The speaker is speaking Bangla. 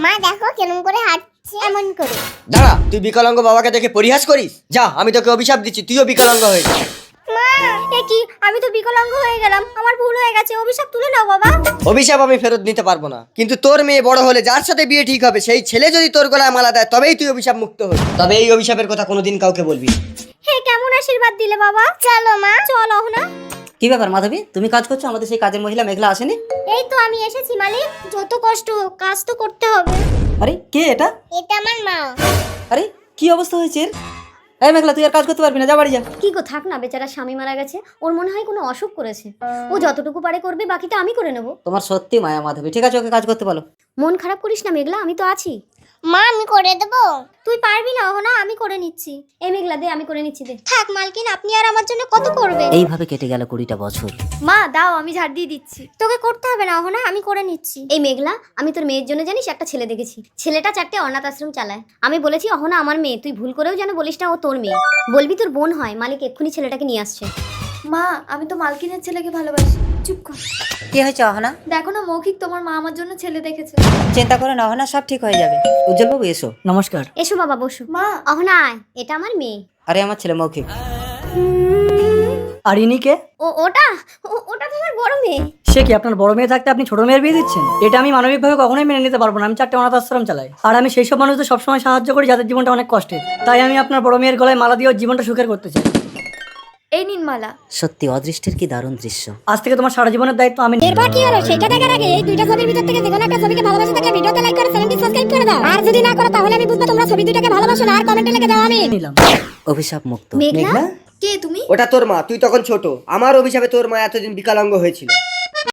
মা দেখো কেমন করে হাঁটছে, এমন করে। দাঁড়া, তুই বিকলাঙ্গ বাবাকে দেখে পরিহাস করিস? যা, আমি তোকে অভিশাপ দিচ্ছি, তুইও বিকলাঙ্গ হয়ে যা। মা এ কি, আমি তো বিকলাঙ্গ হয়ে গেলাম, আমার ভুল হয়ে গেছে, অভিশাপ তুলে নাও বাবা। অভিশাপ আমি ফেরত নিতে পারবো না, কিন্তু তোর মেয়ে বড় হলে যার সাথে বিয়ে ঠিক হবে সেই ছেলে যদি তোর গলায় মালা দেয় তবেই তুই অভিশাপ মুক্ত হবি। তবে এই অভিশাপের কথা কোনোদিন কাউকে বলবি না। হে কেমন আশীর্বাদ দিলে বাবা। চলো মা, চলো না। কি ব্যাপার মাধবী, তুমি কাজ করছো, আমাদের সেই কাজের মহিলা মেঘলা আসেনি? এই তো আমি এসেছি মালিক, যত কষ্ট হোক কাজ তো করতে হবে। আরে কে এটা? এটা আমার মা। আরে কি অবস্থা হয়েছে এর? এই মেঘলা, তুই আর কাজ করতে পারবি না, যা বাড়ি যা। কি গো, থাক না, বেচারা স্বামী মারা গেছে, ওর মনে হয় কোনো অসুখ করেছে, ও যতটুকু পারে করবে, বাকিটা আমি করে নেব। তোমার সত্যি মায়া মাধবী, ঠিক আছে ওকে কাজ করতে বলো। মন খারাপ করিস না মেঘলা, আমি তো আছি। মা আমি করে দেবো। তুই পারবি না না, আমি করে নিচ্ছি। এই মেঘলা দে, আমি করে নিচ্ছি, দে। থাক মালকিন, আপনি আর আমার জন্য কত করবেন। এইভাবে কেটে গেল 20টা বছর। মা দাও, আমি ঝাড় দিয়ে দিচ্ছি। তোকে করতে হবে না না, আমি করে নিচ্ছি। এই মেঘলা, আমি তোর মেয়ের জন্য জানিস একটা ছেলে দেখেছি, ছেলেটা 4টে অনাথ আশ্রম চালায়। আমি বলেছি অহনা আমার মেয়ে, তুই ভুল করেও যেন বলিস না ও তোর মেয়ে, বলবি তোর বোন হয়। মালিক এক্ষুনি ছেলেটাকে নিয়ে আসছে। মা আমি তো মালকিনের ছেলেকে ভালোবাসি। চুপ কর। কি হয়েছে অহনা? দেখো না মৌখিক, তোমার মা আমার জন্য ছেলে দেখেছে। চিন্তা করে না অহনা, সব ঠিক হয়ে যাবে। উজ্জ্বল বাবু এসো। নমস্কার। এসো বাবা, বসো। মা অহনা আয়, এটা আমার মেয়ে। আরে আমার ছেলে মৌখিক। আর ইনি কে? ওটা ওটা তো আমার বড় মেয়ে। সে কি, আপনার বড় মেয়ে থাকতে আপনি ছোট মেয়ের বিয়ে দিচ্ছেন? এটা আমি মানবিকভাবে কখনোই মেনে নিতে পারবো না। আমি 4টে অনাথ আশ্রম চালাই, আর আমি সেই সব মানুষদের সবসময় সাহায্য করি যাদের জীবনটা অনেক কষ্টের। তাই আমি আপনার বড় মেয়ের গলায় মালা দিয়ে ওর জীবনটা সুখের করতে চাই। এই নিন মালা। সত্যি অদৃষ্টের কি দারুণ দৃশ্য। আজ থেকে তোমার সারা জীবনের দায়িত্ব আমি নিই। এরপর কি হলো সেটা দেখার আগে এই দুইটা ছবির ভিতর থেকে যেকোনো একটা ছবিকে ভালোবাসে থাকলে ভিডিওতে লাইক করে চ্যানেলটি সাবস্ক্রাইব করে দাও। আর যদি না করো তাহলে আমি বুঝবো তোমরা ছবি দুইটাকে ভালোবাসো না, আর কমেন্টে লিখে দাও আমি নিলাম। অভিশাপ মুক্ত। মেঘলা, কে তুমি? ওটা তোর মা, তুই তখন ছোট। আমার অভিশাপে তোর মা এতদিন বিকলাঙ্গ হয়েছিল।